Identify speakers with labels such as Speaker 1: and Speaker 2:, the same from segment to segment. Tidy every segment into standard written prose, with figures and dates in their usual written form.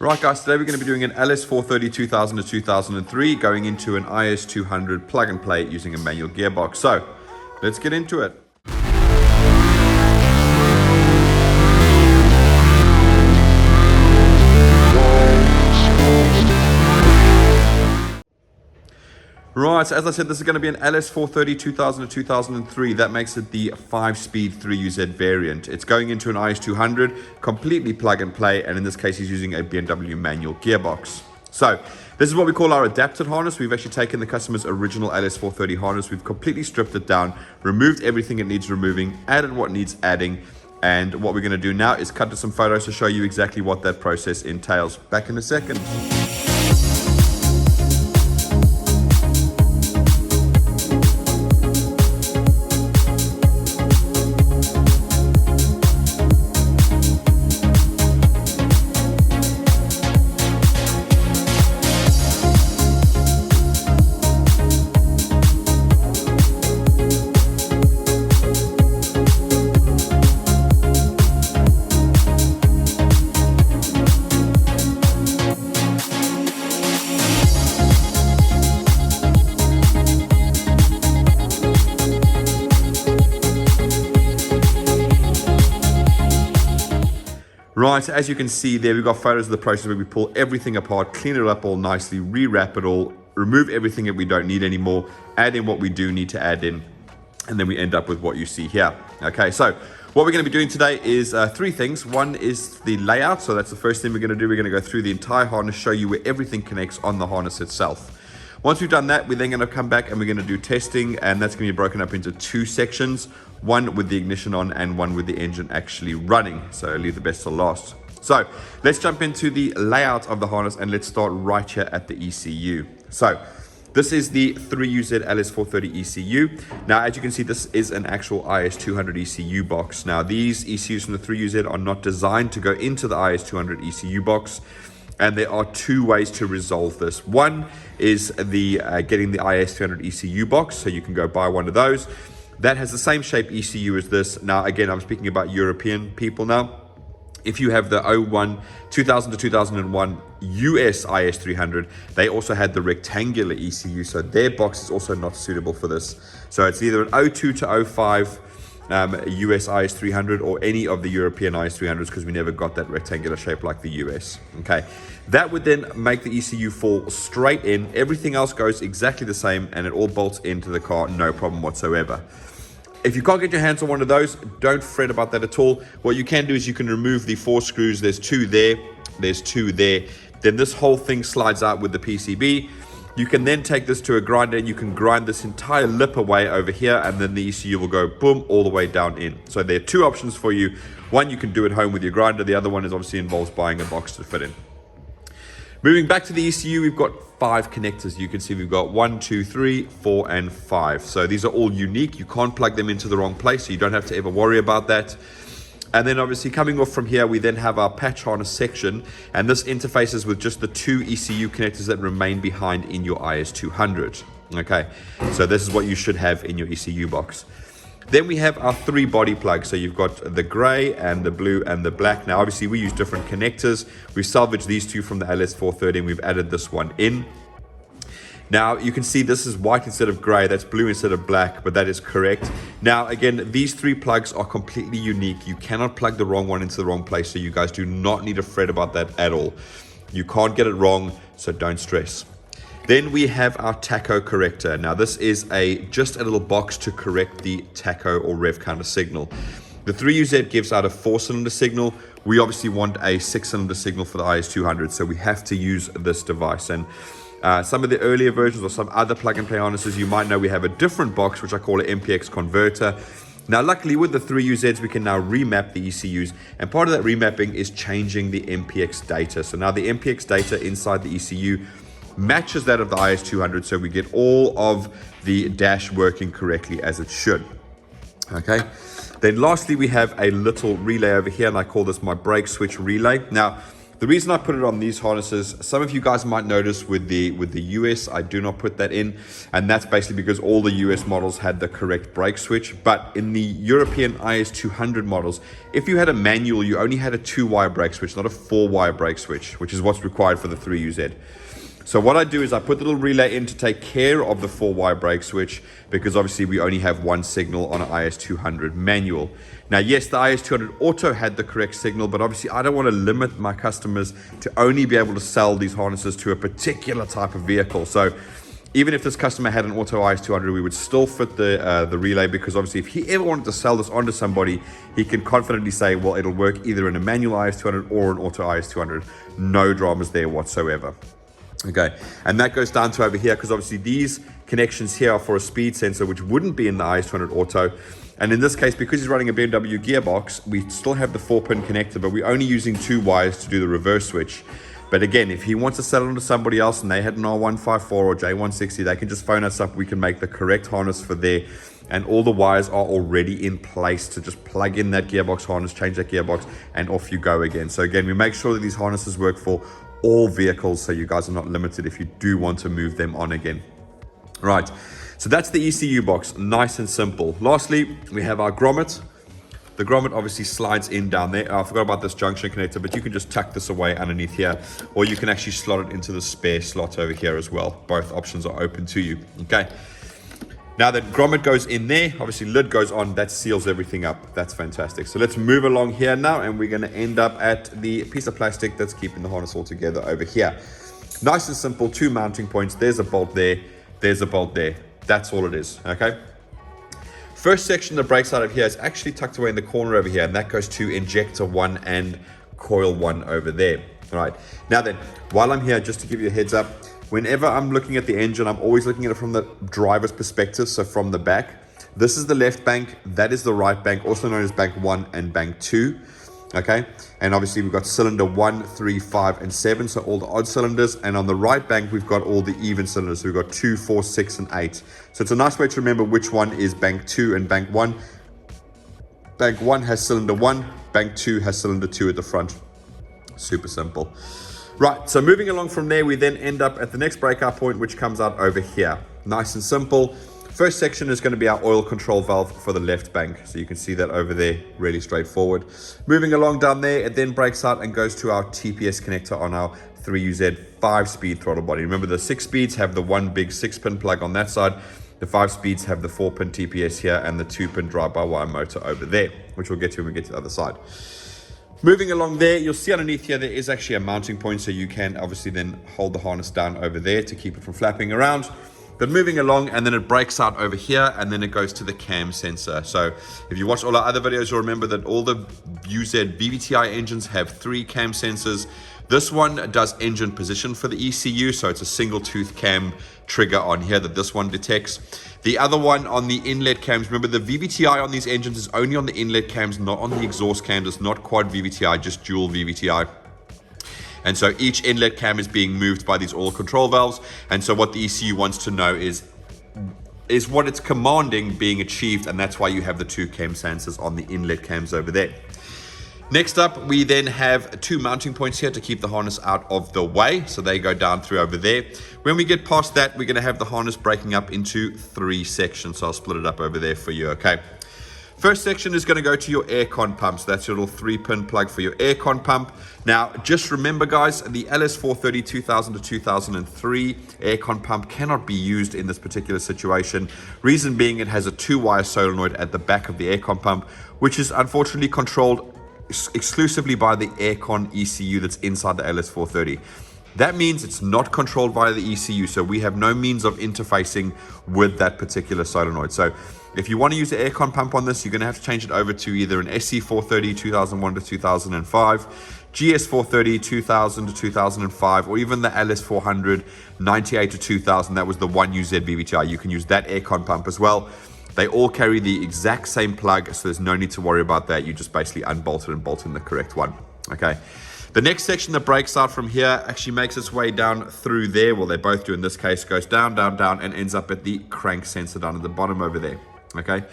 Speaker 1: Right guys, today we're going to be doing an LS430 2000 to 2003 going into an IS200 plug and play using a manual gearbox. So let's get into it. Right, so as I said, this is going to be an LS430 2000 to 2003. That makes it the 5-speed 3UZ variant. It's going into an IS200, completely plug and play, and in this case, he's using a BMW manual gearbox. So this is what we call our adapted harness. We've actually taken the customer's original LS430 harness. We've completely stripped it down, removed everything it needs removing, added what needs adding, and what we're going to do now is cut to some photos to show you exactly what that process entails. Back in a second. Right, as you can see there, we've got photos of the process where we pull everything apart, clean it up all nicely, rewrap it all, remove everything that we don't need anymore, add in what we do need to add in, and then we end up with what you see here. Okay, so what we're going to be doing today is three things. One is the layout, so that's the first thing we're going to do. We're going to go through the entire harness, show you where everything connects on the harness itself. Once we've done that, we're then going to come back and we're going to do testing, and that's going to be broken up into two sections, one with the ignition on and one with the engine actually running. So leave the best to last. So let's jump into the layout of the harness and let's start right here at the ECU. So this is the 3UZ LS430 ECU. Now, as you can see, this is an actual IS200 ECU box. Now, these ECUs from the 3UZ are not designed to go into the IS200 ECU box. And there are two ways to resolve this. One is the getting the IS200 ECU box, so you can go buy one of those. That has the same shape ECU as this. Now, again, I'm speaking about European people now. If you have the 2000 to 2001 US IS300, they also had the rectangular ECU, so their box is also not suitable for this. So it's either an 02 to 05 US IS300 or any of the European IS300s, because we never got that rectangular shape like the US. Okay, that would then make the ECU fall straight in. Everything else goes exactly the same and it all bolts into the car, no problem whatsoever. If you can't get your hands on one of those, don't fret about that at all. What you can do is you can remove the 4 screws. There's 2 there, there's 2 there. Then this whole thing slides out with the PCB. You can then take this to a grinder and you can grind this entire lip away over here, and then the ECU will go boom all the way down in. So there are two options for you. One, you can do at home with your grinder. The other one is obviously involves buying a box to fit in. Moving back to the ECU, we've got 5 connectors. You can see we've got 1, 2, 3, 4, and 5. So these are all unique. You can't plug them into the wrong place, so you don't have to ever worry about that. And then obviously coming off from here, we then have our patch harness section, and this interfaces with just the 2 ECU connectors that remain behind in your IS200. Okay, so this is what you should have in your ECU box. Then we have our 3 body plugs. So you've got the gray and the blue and the black. Now obviously we use different connectors. We salvaged these 2 from the LS430 and we've added this one in. Now you can see this is white instead of gray, that's blue instead of black, but that is correct. Now again, these 3 plugs are completely unique. You cannot plug the wrong one into the wrong place, so you guys do not need to fret about that at all. You can't get it wrong, so don't stress. Then we have our tacho corrector. Now this is just a little box to correct the tacho or rev counter signal. The 3UZ gives out a 4-cylinder signal. We obviously want a 6-cylinder signal for the IS200, so we have to use this device. And some of the earlier versions or some other plug-and-play harnesses, you might know we have a different box, which I call an MPX converter. Now, luckily, with the 3UZs, we can now remap the ECUs, and part of that remapping is changing the MPX data. So now the MPX data inside the ECU matches that of the IS200, so we get all of the dash working correctly as it should. Okay. Then lastly, we have a little relay over here, and I call this my brake switch relay. Now, The reason I put it on these harnesses, some of you guys might notice with the US, I do not put that in, and that's basically because all the US models had the correct brake switch. But in the European IS200 models, if you had a manual, you only had a 2-wire brake switch, not a 4-wire brake switch, which is what's required for the 3UZ. So what I do is I put the little relay in to take care of the 4-wire brake switch, because obviously we only have one signal on an IS200 manual. Now, yes, the IS200 Auto had the correct signal, but obviously I don't want to limit my customers to only be able to sell these harnesses to a particular type of vehicle. So even if this customer had an Auto IS200, we would still fit the relay, because obviously if he ever wanted to sell this onto somebody, he can confidently say, well, it'll work either in a manual IS200 or an Auto IS200. No dramas there whatsoever. Okay, and that goes down to over here, because obviously these connections here are for a speed sensor, which wouldn't be in the IS200 Auto. And in this case, because he's running a BMW gearbox, we still have the 4-pin connector, but we're only using 2 wires to do the reverse switch. But again, if he wants to sell it to somebody else and they had an R154 or J160, they can just phone us up. We can make the correct harness for there. And all the wires are already in place to just plug in that gearbox harness, change that gearbox, and off you go again. So again, we make sure that these harnesses work for all vehicles, so you guys are not limited if you do want to move them on again. Right, so that's the ECU box, nice and simple. Lastly, we have our grommet. The grommet obviously slides in down there. I forgot about this junction connector, but you can just tuck this away underneath here, or you can actually slot it into the spare slot over here as well. Both options are open to you. Okay, now that grommet goes in there, obviously lid goes on, that seals everything up. That's fantastic. So let's move along here now, and we're going to end up at the piece of plastic that's keeping the harness all together over here. Nice and simple, 2 mounting points. There's a bolt there, there's a bolt there. That's all it is. Okay, first section, the brake side of here, is actually tucked away in the corner over here, and that goes to injector 1 and coil 1 over there. All right, now then, while I'm here, just to give you a heads up, whenever I'm looking at the engine, I'm always looking at it from the driver's perspective, so from the back. This is the left bank, that is the right bank, also known as bank 1 and bank 2. Okay, and obviously we've got cylinder 1, 3, 5, and 7, so all the odd cylinders. And on the right bank, we've got all the even cylinders, so we've got 2, 4, 6, and 8. So it's a nice way to remember which one is bank 2 and bank 1. Bank 1 has cylinder 1, bank 2 has cylinder 2 at the front. Super simple. Right, so moving along from there, we then end up at the next breakout point, which comes out over here. Nice and simple. First section is going to be our oil control valve for the left bank. So you can see that over there, really straightforward. Moving along down there, it then breaks out and goes to our TPS connector on our 3UZ 5-speed throttle body. Remember, the 6 speeds have the one big 6-pin plug on that side. The 5 speeds have the 4-pin TPS here and the 2-pin drive-by-wire motor over there, which we'll get to when we get to the other side. Moving along there, you'll see underneath here, there is actually a mounting point, so you can obviously then hold the harness down over there to keep it from flapping around. But moving along, and then it breaks out over here, and then it goes to the cam sensor. So if you watch all our other videos, you'll remember that all the UZ VVT-i engines have 3 cam sensors. This one does engine position for the ECU, so it's a single tooth cam trigger on here that this one detects. The other one on the inlet cams, remember the VVT-i on these engines is only on the inlet cams, not on the exhaust cams. It's not quad VVT-i, just dual VVT-i. And so each inlet cam is being moved by these oil control valves. And so what the ECU wants to know is what it's commanding being achieved, and that's why you have the 2 cam sensors on the inlet cams over there. Next up, we then have 2 mounting points here to keep the harness out of the way. So they go down through over there. When we get past that, we're going to have the harness breaking up into 3 sections. So I'll split it up over there for you, okay? First section is going to go to your aircon pump. So that's your little 3-pin plug for your aircon pump. Now, just remember, guys, the LS430 2000 to 2003 aircon pump cannot be used in this particular situation. Reason being, it has a 2-wire solenoid at the back of the aircon pump, which is unfortunately controlled exclusively by the aircon ECU that's inside the LS430. That means it's not controlled by the ECU, so we have no means of interfacing with that particular solenoid. So if you want to use the aircon pump on this, you're going to have to change it over to either an SC430 2001 to 2005, GS430 2000 to 2005, or even the LS400 98 to 2000. That was the 3UZ VVT-i. You can use that aircon pump as well. They all carry the exact same plug, so there's no need to worry about that. You just basically unbolt it and bolt in the correct one. Okay. The next section that breaks out from here actually makes its way down through there. Well, they both do in this case. Goes down, down, down, and ends up at the crank sensor down at the bottom over there. Okay.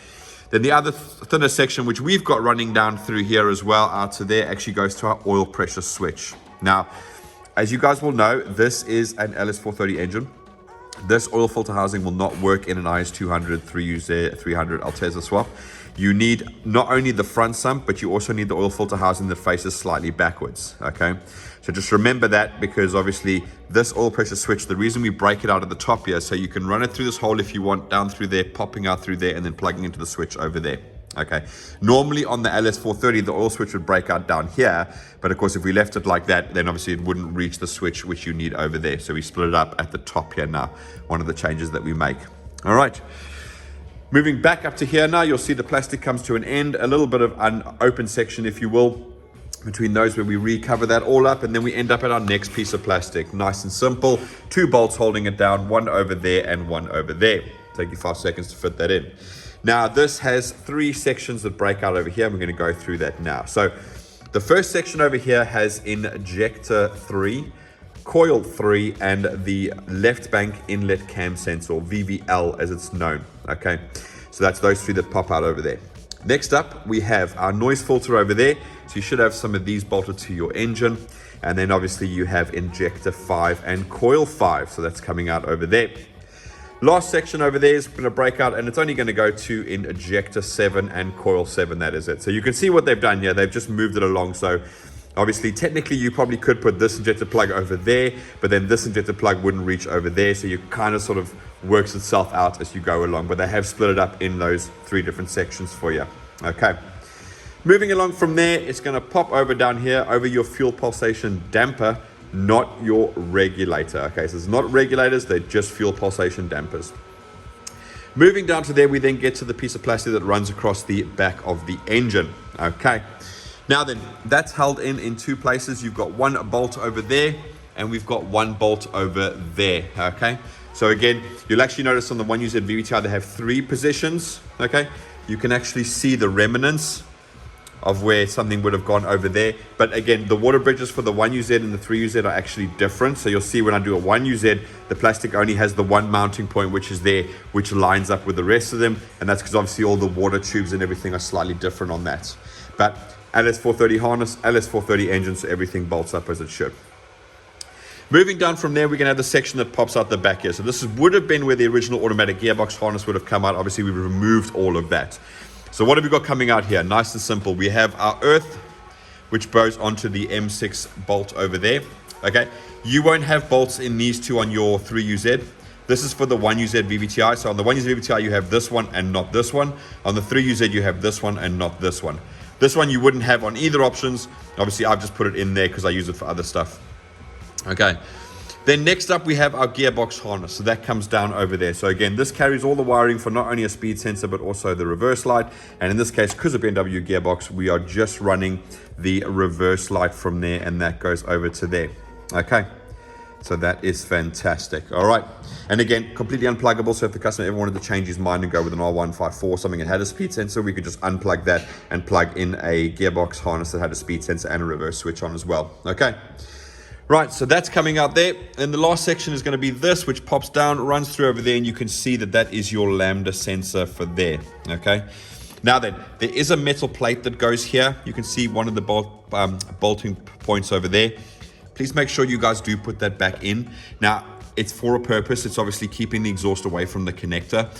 Speaker 1: Then the other thinner section, which we've got running down through here as well, out to there, actually goes to our oil pressure switch. Now, as you guys will know, this is an LS430 engine. This oil filter housing will not work in an IS200, 3UZ-FE Altezza swap. You need not only the front sump, but you also need the oil filter housing that faces slightly backwards, okay? So just remember that, because obviously this oil pressure switch, the reason we break it out at the top here, so you can run it through this hole if you want, down through there, popping out through there, and then plugging into the switch over there. Okay, normally on the LS430, the oil switch would break out down here, but of course, if we left it like that, then obviously it wouldn't reach the switch which you need over there. So we split it up at the top here now, one of the changes that we make. All right, moving back up to here now, you'll see the plastic comes to an end, a little bit of an open section, if you will, between those where we recover that all up, and then we end up at our next piece of plastic. Nice and simple, 2 bolts holding it down, one over there and one over there. Take you 5 seconds to fit that in. Now, this has 3 sections that break out over here. I'm going to go through that now. So the first section over here has injector 3, coil 3, and the left bank inlet cam sensor, or VVL as it's known. Okay, so that's those 3 that pop out over there. Next up, we have our noise filter over there. So you should have some of these bolted to your engine. And then obviously you have injector 5 and coil 5. So that's coming out over there. Last section over there is going to break out, and it's only going to go to injector 7 and coil 7. That is it. So you can see what they've done here. They've just moved it along. So obviously, technically, you probably could put this injector plug over there, but then this injector plug wouldn't reach over there. So you kind of sort of works itself out as you go along. But they have split it up in those 3 different sections for you. Okay. Moving along from there, it's going to pop over down here over your fuel pulsation damper, not your regulator. Okay, so it's not regulators, they're just fuel pulsation dampers. Moving down to there, we then get to the piece of plastic that runs across the back of the engine. Okay, now then, that's held in 2 places. You've got 1 bolt over there, and we've got 1 bolt over there. Okay, so again, you'll actually notice on the 3UZ VVT-i, they have 3 positions. Okay, you can actually see the remnants of where something would have gone over there. But again, the water bridges for the 1UZ and the 3UZ are actually different. So you'll see when I do a 1UZ, the plastic only has the 1 mounting point, which is there, which lines up with the rest of them. And that's because obviously all the water tubes and everything are slightly different on that. But LS430 harness, LS430 engine, so everything bolts up as it should. Moving down from there, we're going to have the section that pops out the back here. So this would have been where the original automatic gearbox harness would have come out. Obviously, we've removed all of that. So what have we got coming out here? Nice and simple. We have our earth, which goes onto the M6 bolt over there. Okay, you won't have bolts in these 2 on your 3UZ. This is for the 1UZ VVT-i. So on the 1UZ VVT-i, you have this one and not this one. On the 3UZ, you have this one and not this one. This one you wouldn't have on either options. Obviously, I've just put it in there because I use it for other stuff. Okay. Then next up, we have our gearbox harness. So that comes down over there. So again, this carries all the wiring for not only a speed sensor, but also the reverse light. And in this case, because of BMW gearbox, we are just running the reverse light from there, and that goes over to there. Okay. So that is fantastic. All right. And again, completely unpluggable. So if the customer ever wanted to change his mind and go with an R154, something that had a speed sensor, we could just unplug that and plug in a gearbox harness that had a speed sensor and a reverse switch on as well. Okay. Right, so that's coming out there. And the last section is going to be this, which pops down, runs through over there, and you can see that that is your Lambda sensor for there, okay? Now then, there is a metal plate that goes here. You can see one of the bolting points over there. Please make sure you guys do put that back in. Now, it's for a purpose. It's obviously keeping the exhaust away from the connector.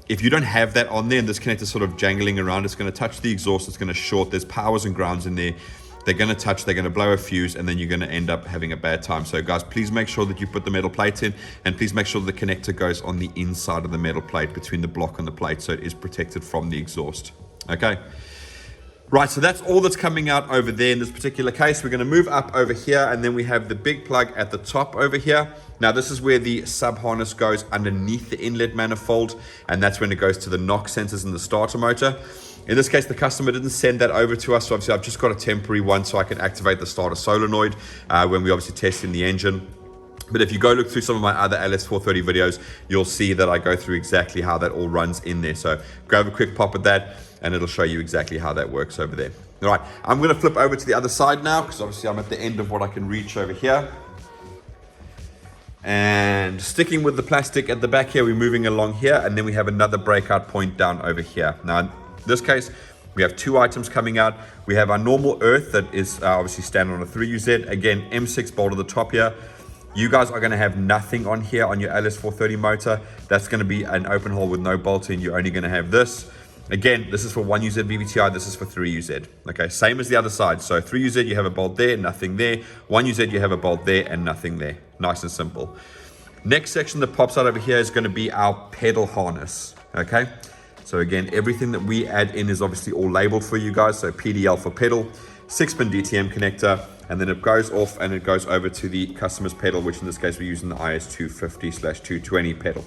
Speaker 1: If you don't have that on there and this connector sort of jangling around, it's going to touch the exhaust, it's going to short. There's powers and grounds in there. They're going to touch, they're going to blow a fuse, and then you're going to end up having a bad time. So guys, please make sure that you put the metal plates in, and please make sure the connector goes on the inside of the metal plate between the block and the plate, so it is protected from the exhaust. Okay. Right, so that's all that's coming out over there in this particular case. We're going to move up over here, and then we have the big plug at the top over here. Now, this is where the sub harness goes underneath the inlet manifold, and that's when it goes to the knock sensors in the starter motor. In this case, the customer didn't send that over to us, so obviously I've just got a temporary one so I can activate the starter solenoid when we obviously test in the engine. But if you go look through some of my other LS430 videos, you'll see that I go through exactly how that all runs in there. So grab a quick pop at that, and it'll show you exactly how that works over there. All right, I'm going to flip over to the other side now, because obviously I'm at the end of what I can reach over here. And sticking with the plastic at the back here, we're moving along here, and then we have another breakout point down over here. Now, in this case, We have 2 items coming out. We have our normal earth that is obviously standard on a 3UZ. Again, M6 bolt at the top here. You guys are going to have nothing on here on your LS430 motor. That's going to be an open hole with no bolt in. You're only going to have this. Again, this is for 1UZ VVT-i, this is for 3UZ. Okay, same as the other side. So 3UZ, you have a bolt there, nothing there. 1UZ, you have a bolt there and nothing there. Nice and simple. Next section that pops out over here is going to be our pedal harness. Okay, so again, everything that we add in is obviously all labeled for you guys. So PDL for pedal, 6-pin DTM connector, and then it goes off and it goes over to the customer's pedal, which in this case we're using the IS250/220 pedal.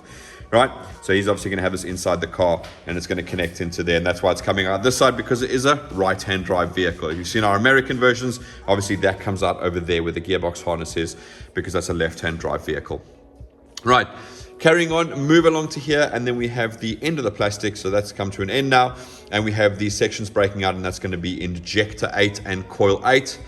Speaker 1: Right, so he's obviously going to have this inside the car and it's going to connect into there, and that's why it's coming out this side, because it is a right-hand drive vehicle. If you've seen our American versions, obviously that comes out over there where the gearbox harness is, because that's a left-hand drive vehicle. Right, carrying on, move along to here, and then we have the end of the plastic, so that's come to an end now, and we have these sections breaking out, and that's going to be injector 8 and coil 8.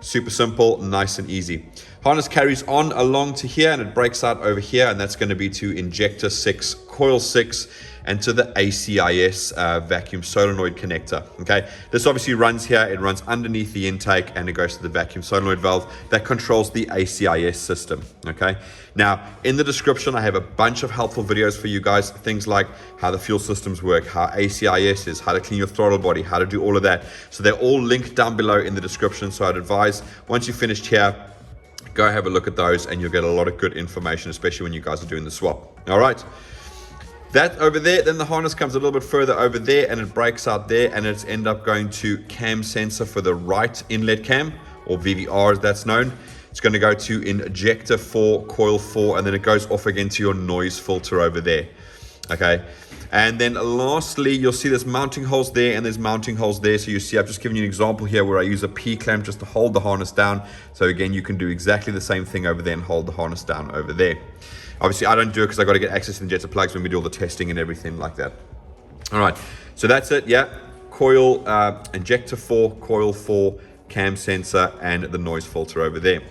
Speaker 1: Super simple, nice and easy. Harness carries on along to here and it breaks out over here, and that's going to be to injector 6, coil 6, and to the ACIS vacuum solenoid connector. Okay, this obviously runs here, it runs underneath the intake and it goes to the vacuum solenoid valve that controls the ACIS system. Okay, now in the description I have a bunch of helpful videos for you guys, things like how the fuel systems work, how ACIS is, how to clean your throttle body, how to do all of that. So they're all linked down below in the description. So I'd advise, once you've finished here, go have a look at those and you'll get a lot of good information, especially when you guys are doing the swap. All right, that over there, then the harness comes a little bit further over there and it breaks out there, and it's end up going to cam sensor for the right inlet cam, or VVR as that's known. It's going to go to injector 4, coil 4, and then it goes off again to your noise filter over there. Okay, and then lastly, you'll see there's mounting holes there and there's mounting holes there. So you see, I've just given you an example here where I use a P-clamp just to hold the harness down. So again, you can do exactly the same thing over there and hold the harness down over there. Obviously, I don't do it because I got to get access to injector plugs when we do all the testing and everything like that. All right, so that's it. Yeah, coil, injector 4, coil 4, cam sensor, and the noise filter over there.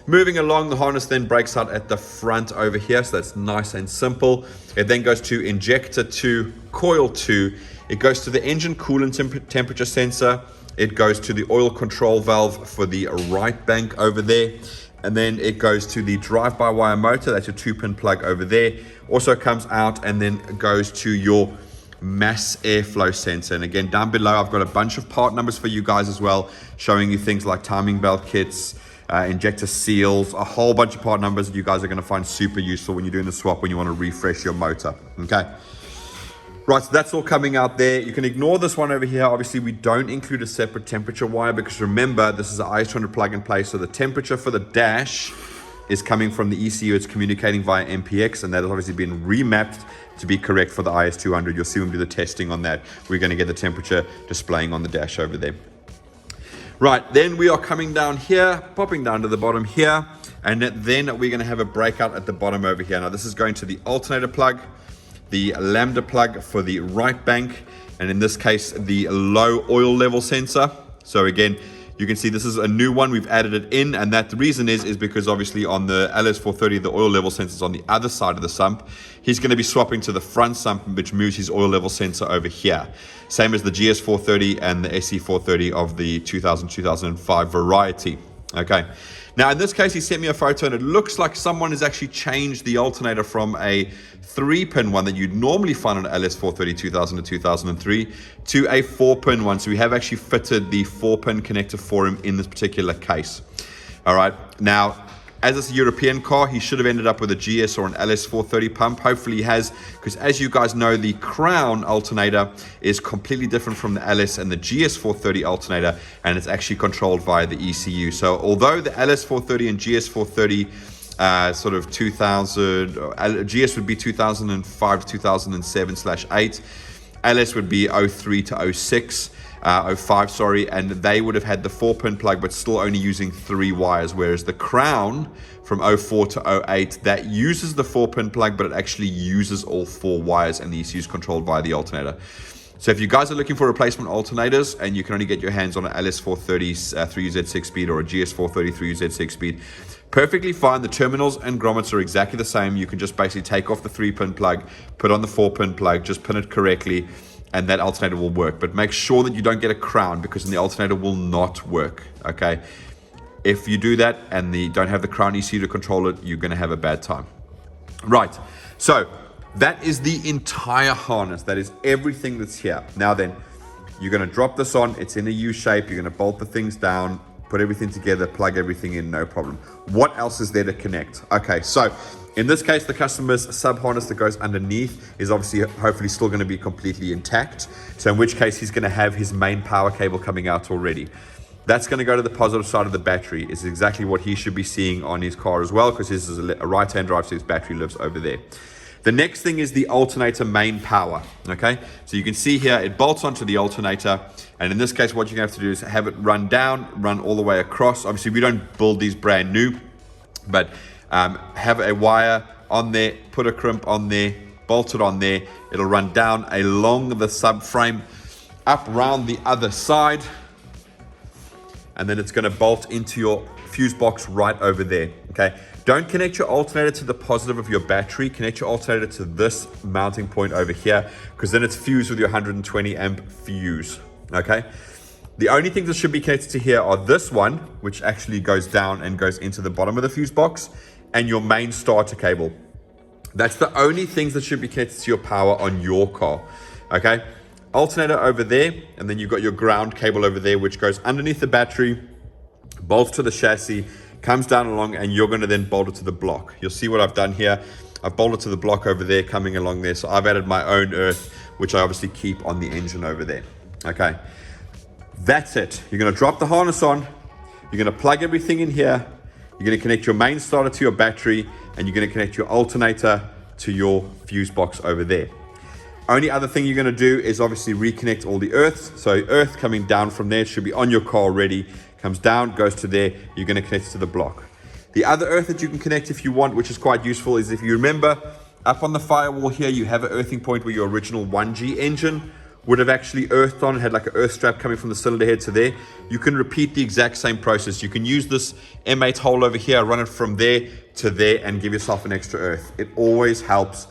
Speaker 1: Moving along, the harness then breaks out at the front over here, so that's nice and simple. It then goes to injector 2, coil 2. It goes to the engine coolant temperature sensor. It goes to the oil control valve for the right bank over there. And then it goes to the drive-by-wire motor. That's your 2-pin plug over there. Also comes out and then goes to your mass airflow sensor. And again, down below, I've got a bunch of part numbers for you guys as well, showing you things like timing belt kits, injector seals, a whole bunch of part numbers that you guys are going to find super useful when you're doing the swap, when you want to refresh your motor. Okay. Right, so that's all coming out there. You can ignore this one over here. Obviously, we don't include a separate temperature wire because remember, this is an IS200 plug and play. So the temperature for the dash is coming from the ECU. It's communicating via MPX, and that has obviously been remapped to be correct for the IS200. You'll see when we do the testing on that. We're going to get the temperature displaying on the dash over there. Right, then we are coming down here, popping down to the bottom here, and then we're going to have a breakout at the bottom over here. Now, this is going to the alternator plug, the Lambda plug for the right bank, and in this case, the low oil level sensor. So again, you can see this is a new one. We've added it in, and that the reason is because obviously on the LS430, the oil level sensor is on the other side of the sump. He's going to be swapping to the front sump, which moves his oil level sensor over here. Same as the GS430 and the SC430 of the 2000-2005 variety. Okay. Now, in this case, he sent me a photo, and it looks like someone has actually changed the alternator from a 3-pin one that you'd normally find on an LS430 2000 to 2003 to a 4-pin one. So we have actually fitted the 4-pin connector for him in this particular case. All right. Now, as it's a European car, he should have ended up with a GS or an LS430 pump. Hopefully he has, because as you guys know, the Crown alternator is completely different from the LS and the GS430 alternator, and it's actually controlled via the ECU. So although the LS430 and GS430 sort of 2000, GS would be 2005 to 2007/8, LS would be 03 to 06. 05, sorry, and they would have had the 4-pin plug but still only using 3 wires, whereas the Crown from 04 to 08, that uses the 4-pin plug, but it actually uses all 4 wires, and the ECU is controlled by the alternator. So if you guys are looking for replacement alternators and you can only get your hands on an LS430 3UZ 6-speed or a GS430 3UZ 6-speed, perfectly fine. The terminals and grommets are exactly the same. You can just basically take off the 3-pin plug, put on the 4-pin plug, just pin it correctly, and that alternator will work. But make sure that you don't get a crown, because then the alternator will not work, okay? If you do that and you don't have the crown ECU to control it, you're going to have a bad time. Right, so that is the entire harness. That is everything that's here. Now then, you're going to drop this on. It's in a U shape. You're going to bolt the things down, put everything together, plug everything in, no problem. What else is there to connect? Okay, so in this case, the customer's sub harness that goes underneath is obviously hopefully still going to be completely intact. So in which case, he's going to have his main power cable coming out already. That's going to go to the positive side of the battery. Is exactly what he should be seeing on his car as well, because this is a right-hand drive, so his battery lives over there. The next thing is the alternator main power, okay? So you can see here, it bolts onto the alternator, and in this case, what you're going to have to do is have it run down, run all the way across. Obviously, we don't build these brand new, but have a wire on there, put a crimp on there, bolt it on there. It'll run down along the subframe, up round the other side, and then it's going to bolt into your fuse box right over there, okay? Don't connect your alternator to the positive of your battery. Connect your alternator to this mounting point over here, because then it's fused with your 120 amp fuse, okay? The only things that should be connected to here are this one, which actually goes down and goes into the bottom of the fuse box, and your main starter cable. That's the only things that should be connected to your power on your car, okay? Alternator over there, and then you've got your ground cable over there, which goes underneath the battery, bolts to the chassis, comes down along, and you're going to then bolt it to the block. You'll see what I've done here. I've bolted to the block over there, coming along there. So I've added my own earth, which I obviously keep on the engine over there. Okay, that's it. You're going to drop the harness on. You're going to plug everything in here. You're going to connect your main starter to your battery, and you're going to connect your alternator to your fuse box over there. Only other thing you're going to do is obviously reconnect all the earths. So earth coming down from there should be on your car already. Comes down, goes to there. You're going to connect it to the block. The other earth that you can connect if you want, which is quite useful, is if you remember up on the firewall here, you have an earthing point where your original 1G engine would have actually earthed on, had like an earth strap coming from the cylinder head to there. You can repeat the exact same process. You can use this M8 hole over here, run it from there to there, and give yourself an extra earth. It always helps.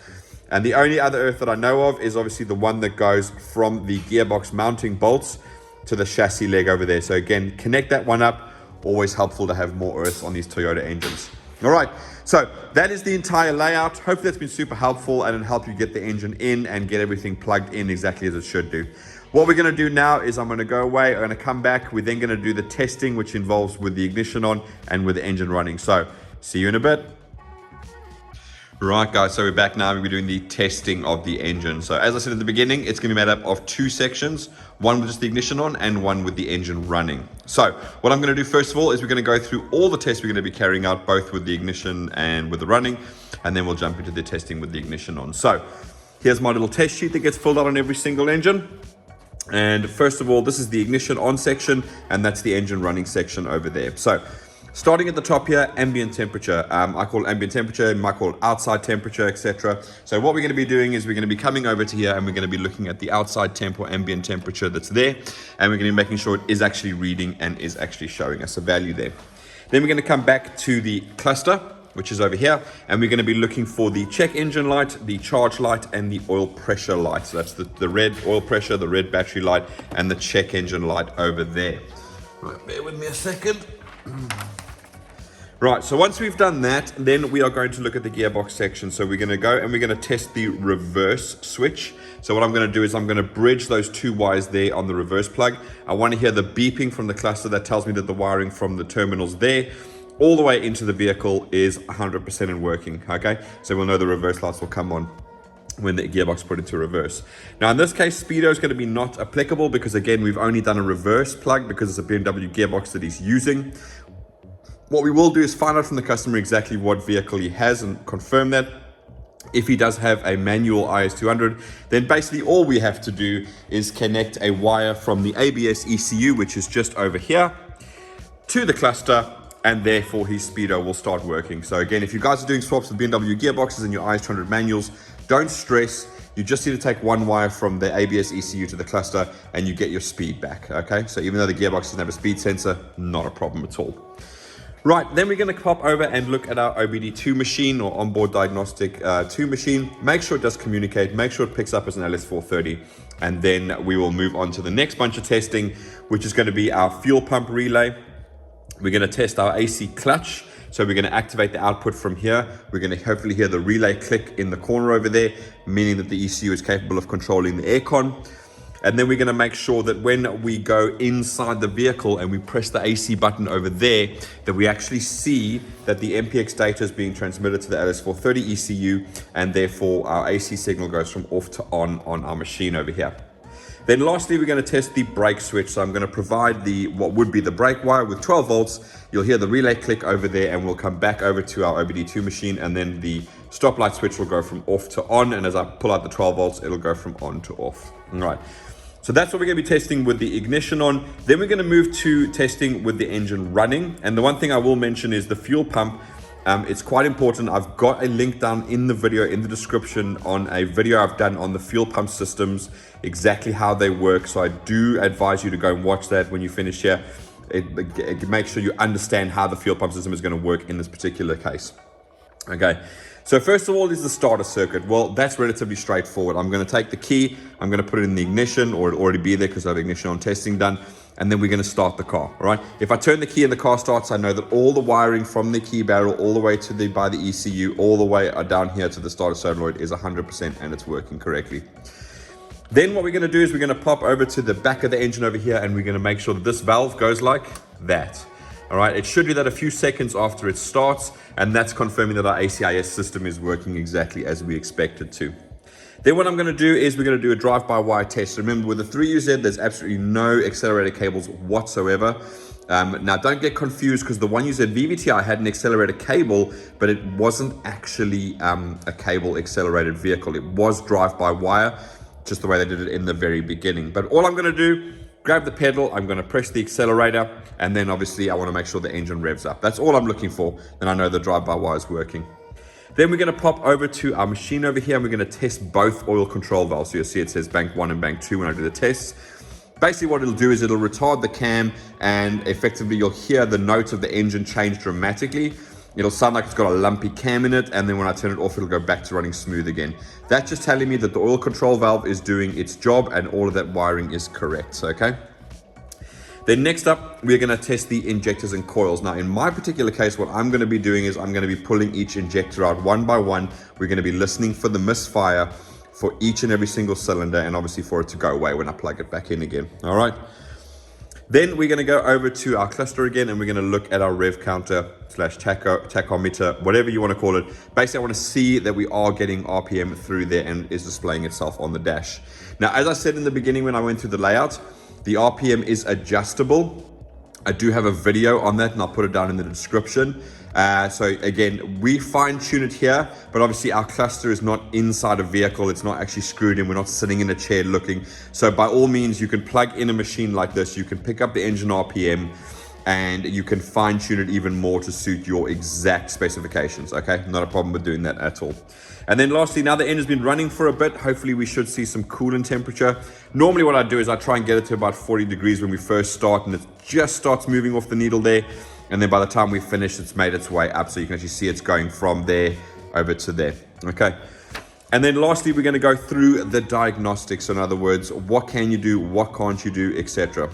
Speaker 1: And the only other earth that I know of is obviously the one that goes from the gearbox mounting bolts to the chassis leg over there. So again, connect that one up. Always helpful to have more earth on these Toyota engines. All right, so that is the entire layout. Hopefully that's been super helpful and it'll help you get the engine in and get everything plugged in exactly as it should do. What we're going to do now is I'm going to go away. I'm going to come back. We're then going to do the testing, which involves with the ignition on and with the engine running. So see you in a bit. Right guys, so we're back now. We're doing the testing of the engine. So as I said at the beginning, it's going to be made up of two sections, one with just the ignition on and one with the engine running. So what I'm going to do first of all is we're going to go through all the tests we're going to be carrying out, both with the ignition and with the running, and then we'll jump into the testing with the ignition on. So here's my little test sheet that gets filled out on every single engine. And first of all, this is the ignition on section, and that's the engine running section over there. So starting at the top here, ambient temperature. I call it ambient temperature, and I call it outside temperature, etc. So what we're going to be doing is we're going to be coming over to here and we're going to be looking at the outside temp or ambient temperature that's there. And we're going to be making sure it is actually reading and is actually showing us a value there. Then we're going to come back to the cluster, which is over here. And we're going to be looking for the check engine light, the charge light, and the oil pressure light. So that's the red oil pressure, the red battery light, and the check engine light over there. Right, bear with me a second. Right, so once we've done that, then we are going to look at the gearbox section. So we're going to go and we're going to test the reverse switch. So what I'm going to do is I'm going to bridge those two wires there on the reverse plug. I want to hear the beeping from the cluster that tells me that the wiring from the terminals there all the way into the vehicle is 100% and working, okay? So we'll know the reverse lights will come on when the gearbox put into reverse. Now in this case, speedo is going to be not applicable because again, we've only done a reverse plug because it's a BMW gearbox that he's using. What we will do is find out from the customer exactly what vehicle he has and confirm that. If he does have a manual IS200, then basically all we have to do is connect a wire from the ABS ECU, which is just over here, to the cluster, and therefore his speedo will start working. So again, if you guys are doing swaps with BMW gearboxes and your IS200 manuals, don't stress. You just need to take one wire from the ABS ECU to the cluster and you get your speed back, okay? So even though the gearbox doesn't have a speed sensor, not a problem at all. Right, then we're going to pop over and look at our OBD2 machine or onboard diagnostic 2 machine. Make sure it does communicate, make sure it picks up as an LS430. And then we will move on to the next bunch of testing, which is going to be our fuel pump relay. We're going to test our AC clutch. So we're going to activate the output from here. We're going to hopefully hear the relay click in the corner over there, meaning that the ECU is capable of controlling the aircon. And then we're going to make sure that when we go inside the vehicle and we press the AC button over there, that we actually see that the MPX data is being transmitted to the LS430 ECU, and therefore our AC signal goes from off to on our machine over here. Then lastly, we're going to test the brake switch. So I'm going to provide what would be the brake wire with 12 volts. You'll hear the relay click over there, and we'll come back over to our OBD2 machine, and then the stoplight switch will go from off to on. And as I pull out the 12 volts, it'll go from on to off. All right. So that's what we're going to be testing with the ignition on. Then we're going to move to testing with the engine running. And the one thing I will mention is the fuel pump. It's quite important. I've got a link down in the video, in the description, on a video I've done on the fuel pump systems, exactly how they work. So I do advise you to go and watch that when you finish here. Make sure you understand how the fuel pump system is going to work in this particular case. Okay. So first of all is the starter circuit. Well, that's relatively straightforward. I'm going to take the key, I'm going to put it in the ignition, or it'll already be there because I have ignition on testing done, and then we're going to start the car. All right. If I turn the key and the car starts, I know that all the wiring from the key barrel all the way to the ECU, all the way down here to the starter solenoid is 100%, and it's working correctly. Then what we're going to do is we're going to pop over to the back of the engine over here, and we're going to make sure that this valve goes like that. All right, it should do that a few seconds after it starts, and that's confirming that our ACIS system is working exactly as we expect it to. Then what I'm going to do is we're going to do a drive-by-wire test. Remember, with the 3UZ, there's absolutely no accelerator cables whatsoever. Now, don't get confused, because the 1UZ VVT-i had an accelerator cable, but it wasn't actually a cable-accelerated vehicle. It was drive-by-wire, just the way they did it in the very beginning. But all I'm going to do, grab the pedal, I'm going to press the accelerator, and then obviously I want to make sure the engine revs up. That's all I'm looking for, and I know the drive-by-wire is working. Then we're going to pop over to our machine over here, and we're going to test both oil control valves. So you'll see it says bank 1 and bank 2 when I do the tests. Basically what it'll do is it'll retard the cam, and effectively you'll hear the notes of the engine change dramatically. It'll sound like it's got a lumpy cam in it, and then when I turn it off, it'll go back to running smooth again. That's just telling me that the oil control valve is doing its job and all of that wiring is correct, okay? Then next up, we're going to test the injectors and coils. Now, in my particular case, what I'm going to be doing is I'm going to be pulling each injector out one by one. We're going to be listening for the misfire for each and every single cylinder, and obviously for it to go away when I plug it back in again, all right? Then we're going to go over to our cluster again, and we're going to look at our rev counter / tachometer, whatever you want to call it. Basically, I want to see that we are getting RPM through there and is displaying itself on the dash. Now, as I said in the beginning when I went through the layout, the RPM is adjustable. I do have a video on that, and I'll put it down in the description. So again, we fine tune it here, but obviously our cluster is not inside a vehicle. It's not actually screwed in. We're not sitting in a chair looking. So by all means, you can plug in a machine like this. You can pick up the engine RPM, and you can fine tune it even more to suit your exact specifications. Okay, not a problem with doing that at all. And then lastly, now the engine's been running for a bit, hopefully we should see some coolant temperature. Normally what I do is I try and get it to about 40 degrees when we first start, and it just starts moving off the needle there. And then by the time we finish, it's made its way up, so you can actually see it's going from there over to there. Okay. And then lastly, we're going to go through the diagnostics. So in other words, what can you do, what can't you do, etc.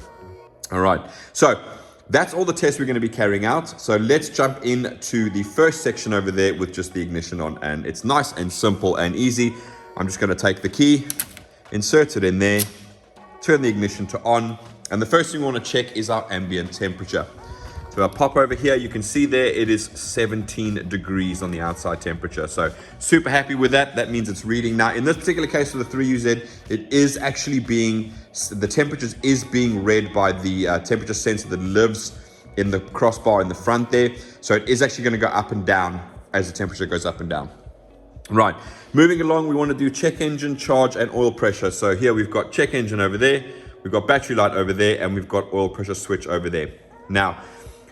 Speaker 1: All right. So that's all the tests we're going to be carrying out. So let's jump into the first section over there with just the ignition on. And it's nice and simple and easy. I'm just going to take the key, insert it in there, turn the ignition to on. And the first thing we want to check is our ambient temperature. So I'll pop over here. You can see there it is 17 degrees on the outside temperature. So super happy with that. That means it's reading. Now in this particular case for the 3UZ, it is actually being, the temperatures is being read by the temperature sensor that lives in the crossbar in the front there. So it is actually going to go up and down as the temperature goes up and down. Right, moving along, we want to do check engine, charge, and oil pressure. So here we've got check engine over there, we've got battery light over there, and we've got oil pressure switch over there. Now,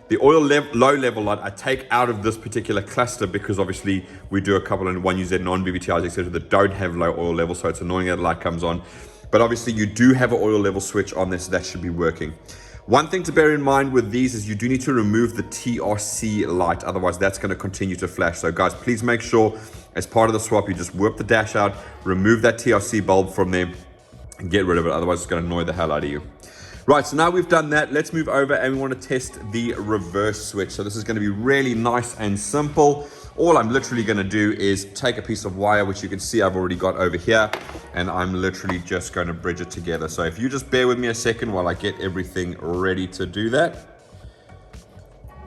Speaker 1: the oil low level light I take out of this particular cluster because obviously we do a couple of 1UZ non-VVT-Is, etc. that don't have low oil level, so it's annoying that the light comes on. But obviously you do have an oil level switch on this, so that should be working. One thing to bear in mind with these is you do need to remove the TRC light, otherwise that's going to continue to flash. So guys, please make sure as part of the swap you just whip the dash out, remove that TRC bulb from there, and get rid of it. Otherwise, it's going to annoy the hell out of you. Right, so now we've done that, let's move over and we want to test the reverse switch. So this is going to be really nice and simple. All I'm literally going to do is take a piece of wire, which you can see I've already got over here, and I'm literally just going to bridge it together. So if you just bear with me a second while I get everything ready to do that.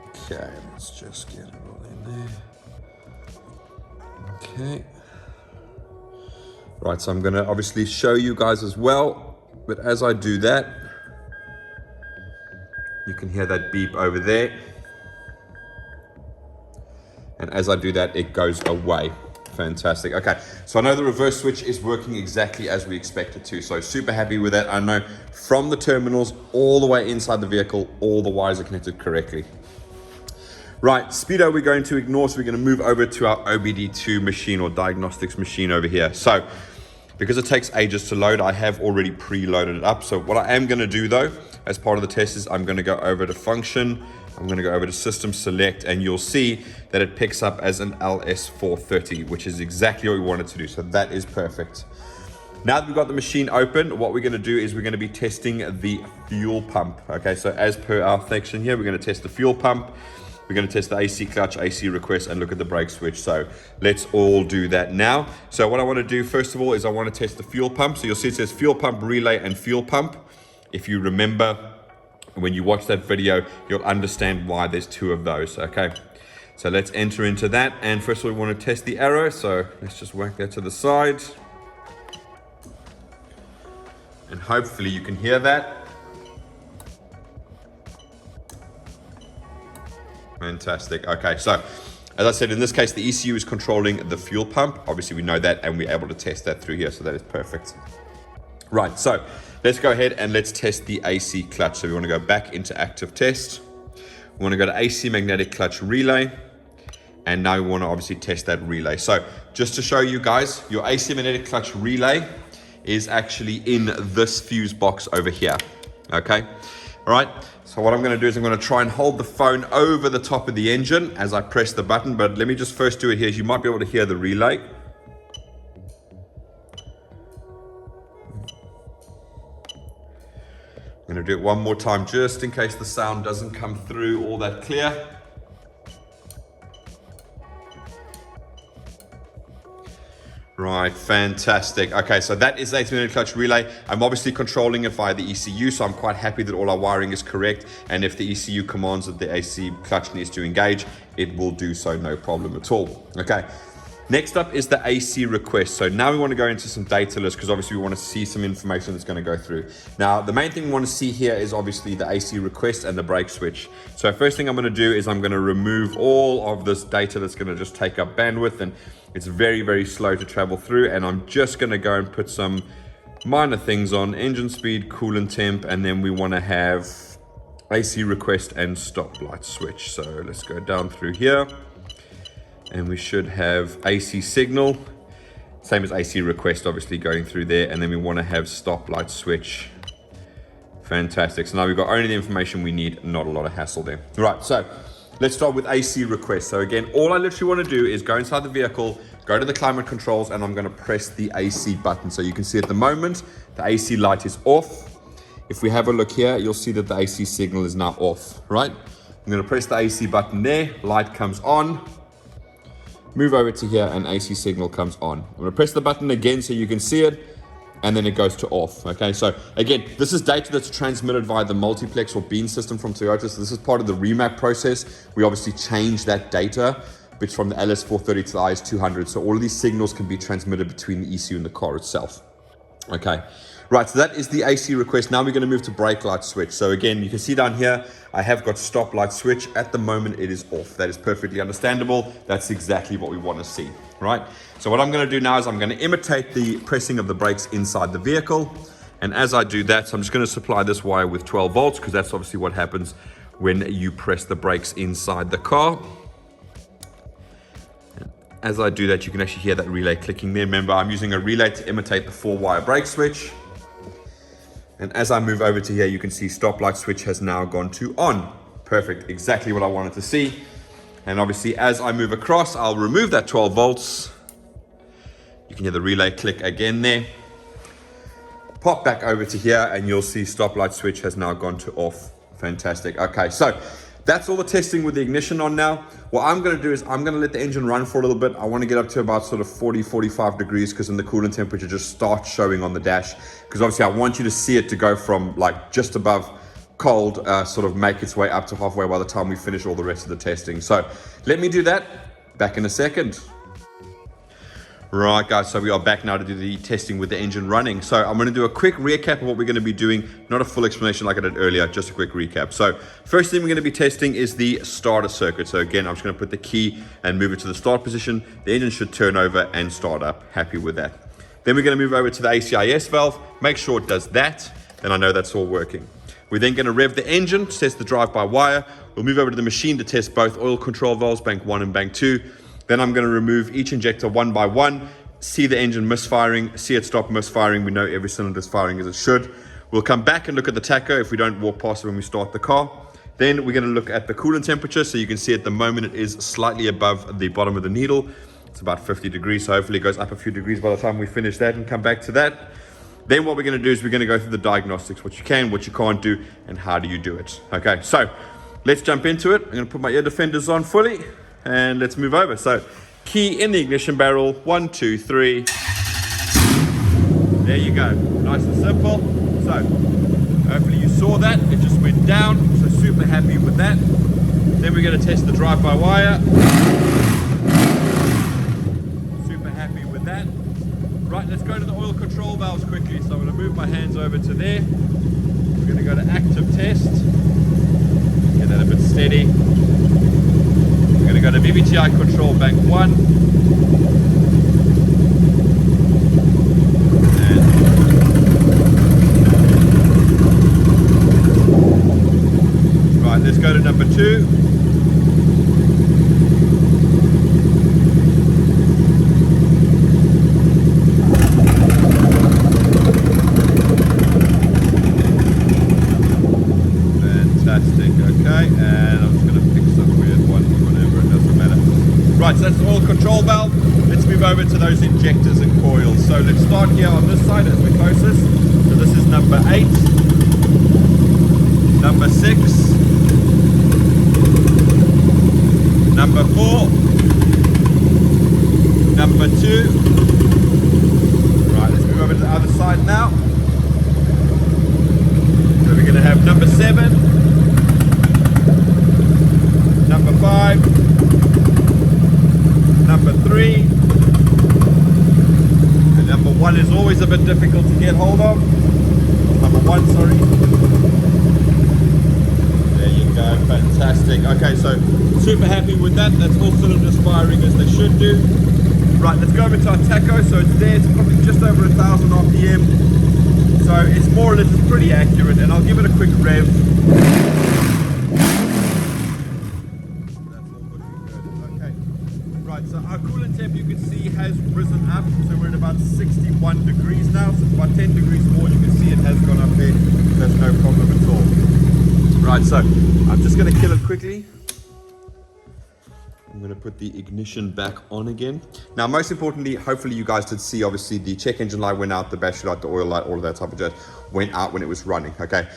Speaker 1: Okay, let's just get it all in there. Okay. Right, so I'm going to obviously show you guys as well, but as I do that, you can hear that beep over there. And as I do that, it goes away. Fantastic. Okay, so I know the reverse switch is working exactly as we expect it to. So super happy with that. I know from the terminals all the way inside the vehicle, all the wires are connected correctly. Right, speedo we're going to ignore, so we're going to move over to our OBD2 machine or diagnostics machine over here. So because it takes ages to load, I have already preloaded it up. So what I am going to do though, as part of the test, is I'm going to go over to function, I'm going to go over to system select, and you'll see that it picks up as an LS430, which is exactly what we wanted to do. So that is perfect. Now that we've got the machine open, what we're going to do is we're going to be testing the fuel pump. Okay, so as per our section here, we're going to test the fuel pump. We're going to test the AC clutch, AC request, and look at the brake switch. So let's all do that now. So what I want to do first of all is I want to test the fuel pump. So you'll see it says fuel pump, relay, and fuel pump. If you remember, when you watch that video, you'll understand why there's two of those, okay? So let's enter into that. And first of all, we want to test the arrow. So let's just whack that to the side. And hopefully you can hear that. Fantastic. Okay, so as I said, in this case, the ECU is controlling the fuel pump. Obviously, we know that, and we're able to test that through here, so that is perfect. Right, so let's go ahead and let's test the AC clutch. So we want to go back into active test. We want to go to AC magnetic clutch relay. And now we want to obviously test that relay. So just to show you guys, your AC magnetic clutch relay is actually in this fuse box over here. Okay, all right. So what I'm going to do is I'm going to try and hold the phone over the top of the engine as I press the button. But let me just first do it here. You might be able to hear the relay. I'm going to do it one more time just in case the sound doesn't come through all that clear. Right, fantastic. Okay, so that is the 8-minute clutch relay. I'm obviously controlling it via the ECU, so I'm quite happy that all our wiring is correct. And if the ECU commands that the AC clutch needs to engage, it will do so, no problem at all. Okay, next up is the AC request. So now we want to go into some data lists because obviously we want to see some information that's going to go through. Now, the main thing we want to see here is obviously the AC request and the brake switch. So first thing I'm going to do is I'm going to remove all of this data that's going to just take up bandwidth, and it's very, very slow to travel through. And I'm just going to go and put some minor things on: engine speed, coolant temp, and then we want to have AC request and stop light switch. So let's go down through here. And we should have AC signal, same as AC request, obviously going through there. And then we want to have stop light switch. Fantastic. So now we've got only the information we need, not a lot of hassle there. Right, so let's start with AC request. So again, all I literally want to do is go inside the vehicle, go to the climate controls, and I'm going to press the AC button. So you can see at the moment, the AC light is off. If we have a look here, you'll see that the AC signal is now off, right? I'm going to press the AC button there, light comes on. Move over to here and AC signal comes on. I'm going to press the button again so you can see it, and then it goes to off. Okay, so again, this is data that's transmitted via the multiplex or beam system from Toyota. So this is part of the remap process. We obviously change that data bits from the LS430 to the IS200. So all of these signals can be transmitted between the ECU and the car itself. Okay, right, so that is the AC request. Now we're going to move to brake light switch. So again, you can see down here, I have got stop light switch. At the moment, it is off. That is perfectly understandable. That's exactly what we want to see, right? So what I'm going to do now is I'm going to imitate the pressing of the brakes inside the vehicle. And as I do that, so I'm just going to supply this wire with 12 volts because that's obviously what happens when you press the brakes inside the car. As I do that, you can actually hear that relay clicking there. Remember, I'm using a relay to imitate the 4-wire brake switch. And as I move over to here, you can see stop light switch has now gone to on. Perfect, exactly what I wanted to see. And obviously, as I move across, I'll remove that 12 volts. You can hear the relay click again there. Pop back over to here and you'll see stoplight switch has now gone to off. Fantastic. Okay, so that's all the testing with the ignition on now. What I'm going to do is I'm going to let the engine run for a little bit. I want to get up to about sort of 40, 45 degrees because then the coolant temperature just starts showing on the dash. Because obviously I want you to see it to go from like just above cold, sort of make its way up to halfway by the time we finish all the rest of the testing. So let me do that. Back in a second. Right guys, so we are back now to do the testing with the engine running. So I'm going to do a quick recap of what we're going to be doing, not a full explanation like I did earlier, just a quick recap. So first thing we're going to be testing is the starter circuit. So again, I'm just going to put the key and move it to the start position. The engine should turn over and start up. Happy with that. Then we're going to move over to the ACIS valve, make sure it does that, and I know that's all working. We're then going to rev the engine to test the drive-by-wire. We'll move over to the machine to test both oil control valves, bank 1 and bank 2. Then I'm going to remove each injector one by one, see the engine misfiring, see it stop misfiring. We know every cylinder is firing as it should. We'll come back and look at the tacho if we don't walk past it when we start the car. Then we're going to look at the coolant temperature. So you can see at the moment it is slightly above the bottom of the needle. It's about 50 degrees. So hopefully it goes up a few degrees by the time we finish that and come back to that. Then what we're going to do is we're going to go through the diagnostics, what you can, what you can't do, and how do you do it. Okay, so let's jump into it. I'm going to put my ear defenders on fully. And let's move over. So key in the ignition barrel, 1, 2, 3. There you go. Nice and simple. So hopefully you saw that. It just went down. So super happy with that. Then we're going to test the drive-by-wire. Super happy with that. Right, let's go to the oil control valves quickly. So I'm going to move my hands over to there. We're going to go to active test. Get that a bit steady. We're going to go to VVT-i control bank 1. And right, let's go to number 2. Fantastic, okay, and I'm just going to pick some weird one, whatever, it doesn't matter. Right, so that's the oil control valve. Let's move over to those injectors and coils. So let's start here on this side as we're closest. So this is number 8, number 6, number 4, number 2. Right, let's move over to the other side now. So we're going to have number 7, number 5, number 3, and number 1 is always a bit difficult to get hold of. Number 1, sorry. There you go, fantastic. Okay, so super happy with that. That's all cylinders firing as they should do. Right, let's go over to our tacho. So it's there, it's probably just over 1,000 RPM. So it's more or less pretty accurate, and I'll give it a quick rev. So our coolant temp, you can see, has risen up. So we're at about 61 degrees now. So about 10 degrees more. You can see it has gone up there. That's no problem at all. Right, so I'm just going to kill it quickly. I'm going to put the ignition back on again. Now, most importantly, hopefully you guys did see, obviously, the check engine light went out, the battery light, the oil light, all of that type of jazz went out when it was running, okay?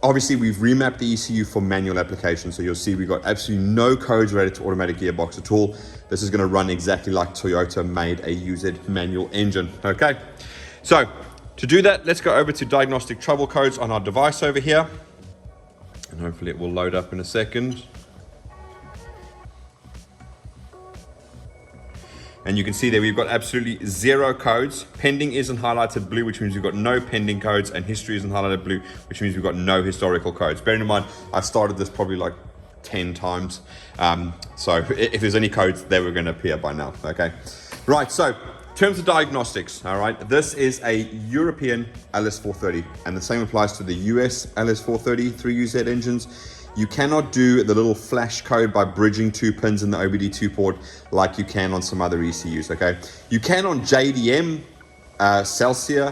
Speaker 1: Obviously, we've remapped the ECU for manual application, so you'll see we've got absolutely no codes related to automatic gearbox at all. This is going to run exactly like Toyota made a UZ manual engine, okay? So, to do that, let's go over to diagnostic trouble codes on our device over here. And hopefully it will load up in a second. And you can see there we've got absolutely 0 codes. Pending isn't highlighted blue, which means we've got no pending codes, and history isn't highlighted blue, which means we've got no historical codes. Bearing in mind, I've started this probably like 10 times. So if there's any codes, they were going to appear by now, okay? Right, so in terms of diagnostics, all right, this is a European LS430, and the same applies to the US LS430 3UZ engines. You cannot do the little flash code by bridging 2 pins in the OBD2 port like you can on some other ECUs, okay? You can on JDM, Celsius,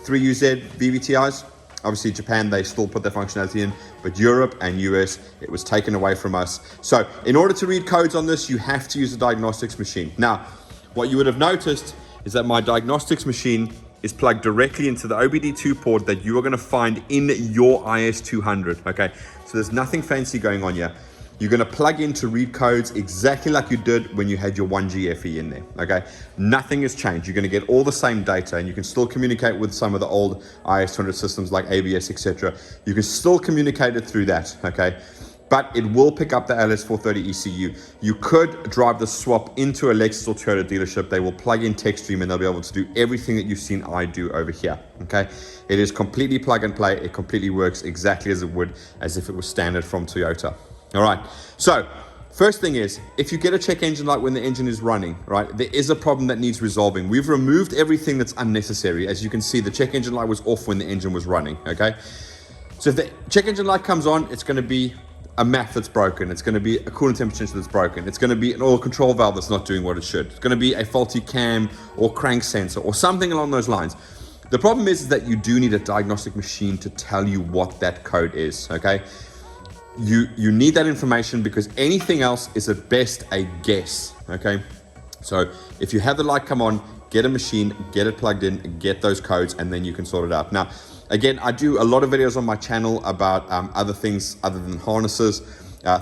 Speaker 1: 3UZ, VVT-Is. Obviously, Japan, they still put their functionality in, but Europe and US, it was taken away from us. So in order to read codes on this, you have to use a diagnostics machine. Now, what you would have noticed is that my diagnostics machine is plugged directly into the OBD2 port that you are going to find in your IS200, okay? So there's nothing fancy going on here. You're going to plug in to read codes exactly like you did when you had your 1G-FE in there, okay? Nothing has changed. You're going to get all the same data, and you can still communicate with some of the old IS200 systems like ABS, etc. You can still communicate it through that, okay? But it will pick up the LS430 ECU. You could drive the swap into a Lexus or Toyota dealership. They will plug in TechStream, and they'll be able to do everything that you've seen I do over here, okay? It is completely plug and play. It completely works exactly as it would as if it was standard from Toyota. All right, so first thing is, if you get a check engine light when the engine is running, right, there is a problem that needs resolving. We've removed everything that's unnecessary. As you can see, the check engine light was off when the engine was running, okay? So if the check engine light comes on, it's going to be a MAF that's broken. It's going to be a coolant temperature sensor that's broken. It's going to be an oil control valve that's not doing what it should. It's going to be a faulty cam or crank sensor or something along those lines. The problem is that you do need a diagnostic machine to tell you what that code is, okay? You need that information, because anything else is at best a guess, okay? So if you have the light come on, get a machine, get it plugged in, get those codes, and then you can sort it out. Now, again, I do a lot of videos on my channel about other things other than harnesses,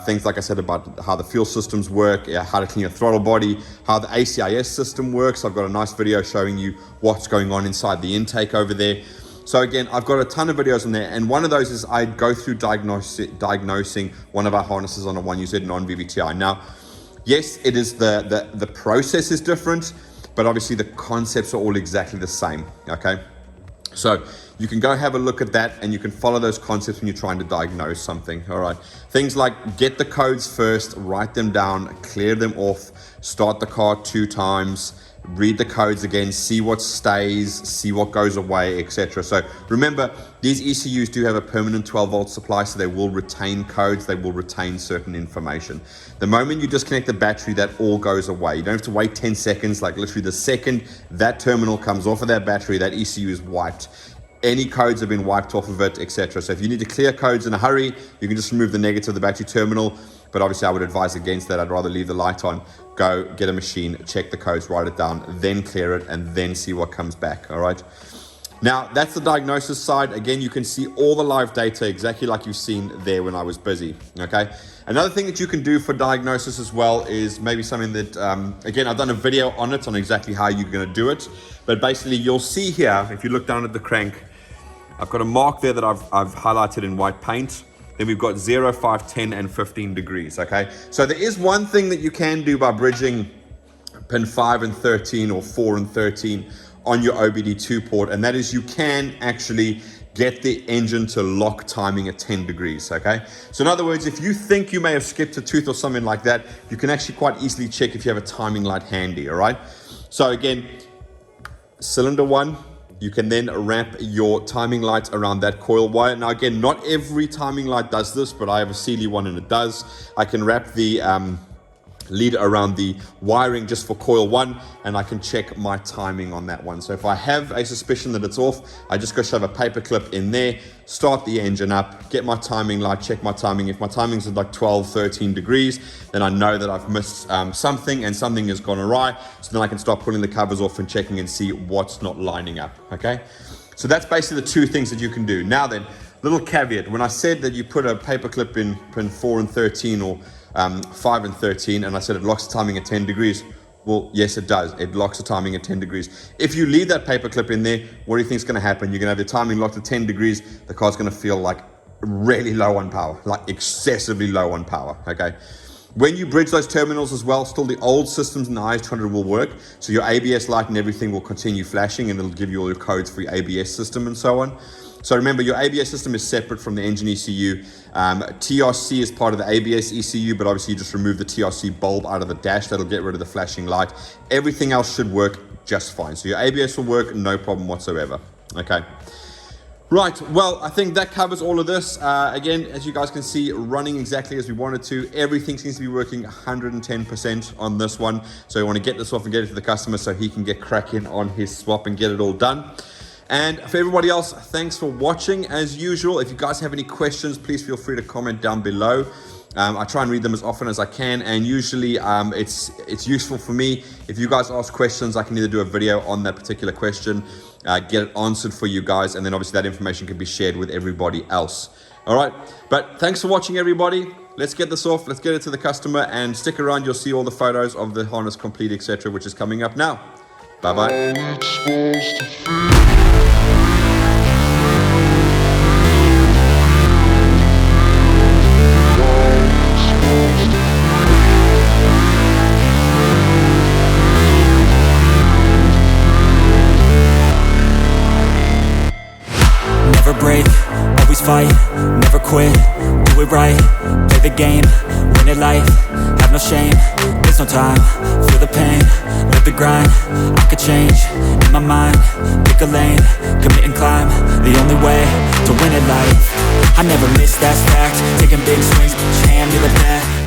Speaker 1: things like I said about how the fuel systems work, how to clean a throttle body, how the ACIS system works. I've got a nice video showing you what's going on inside the intake over there. So again, I've got a ton of videos on there, and one of those is I go through diagnosing one of our harnesses on a 3UZ non-VVT-i. Now, yes, it is the process is different, but obviously the concepts are all exactly the same, okay? So you can go have a look at that, and you can follow those concepts when you're trying to diagnose something, all right? Things like get the codes first, write them down, clear them off, start the car 2 times, read the codes again, see what stays, see what goes away, etc. So remember, these ECUs do have a permanent 12-volt supply, so they will retain codes, they will retain certain information. The moment you disconnect the battery, that all goes away. You don't have to wait 10 seconds, like literally the second that terminal comes off of that battery, that ECU is wiped. Any codes have been wiped off of it, etc. So if you need to clear codes in a hurry, you can just remove the negative of the battery terminal. But obviously I would advise against that. I'd rather leave the light on, go get a machine, check the codes, write it down, then clear it, and then see what comes back, all right? Now, that's the diagnosis side. Again, you can see all the live data exactly like you've seen there when I was busy, okay? Another thing that you can do for diagnosis as well is maybe something that, again, I've done a video on it, on exactly how you're gonna do it. But basically, you'll see here, if you look down at the crank, I've got a mark there that I've highlighted in white paint. Then we've got 0, 5, 10, and 15 degrees, okay? So there is one thing that you can do by bridging pin 5 and 13 or 4 and 13 on your OBD2 port, and that is you can actually get the engine to lock timing at 10 degrees, okay? So in other words, if you think you may have skipped a tooth or something like that, you can actually quite easily check if you have a timing light handy, all right? So again, cylinder 1, you can then wrap your timing light around that coil wire. Now again, not every timing light does this, but I have a Sealy one and it does. I can wrap the lead around the wiring just for coil 1, and I can check my timing on that one. So if I have a suspicion that it's off, I just go shove a paper clip in there, start the engine up, get my timing light, check my timing. If my timing's at like 12, 13 degrees, then I know that I've missed something and something has gone awry. So then I can start pulling the covers off and checking and see what's not lining up, okay? So that's basically the 2 things that you can do. Now then, little caveat, when I said that you put a paper clip in pin 4 and 13 or 5 and 13, and I said it locks the timing at 10 degrees. Well, yes, it does. It locks the timing at 10 degrees. If you leave that paper clip in there, what do you think is going to happen? You're going to have the timing locked at 10 degrees. The car's going to feel like really low on power, like excessively low on power, okay? When you bridge those terminals as well, still the old systems in the IS200 will work. So your ABS light and everything will continue flashing, and it'll give you all your codes for your ABS system and so on. So remember, your ABS system is separate from the engine ECU. TRC is part of the ABS ECU, but obviously you just remove the TRC bulb out of the dash. That'll get rid of the flashing light. Everything else should work just fine. So your ABS will work, no problem whatsoever, okay? Right, well, I think that covers all of this. Again, as you guys can see, running exactly as we wanted to. Everything seems to be working 110% on this one. So we want to get this off and get it to the customer so he can get cracking on his swap and get it all done. And for everybody else, thanks for watching as usual. If you guys have any questions, please feel free to comment down below. I try and read them as often as I can, and usually it's useful for me. If you guys ask questions, I can either do a video on that particular question, get it answered for you guys, and then obviously that information can be shared with everybody else. All right, but thanks for watching, everybody. Let's get this off, let's get it to the customer, and stick around, you'll see all the photos of the harness complete, etc., which is coming up now. Bye-bye.
Speaker 2: Never break, always fight, never quit, do it right, play the game, win it life, have no shame, there's no time, feel the pain, live the grind, I could change, in my mind, pick a lane, commit and climb, the only way to win it life, I never miss, that's fact, taking big swings, hand to the bat.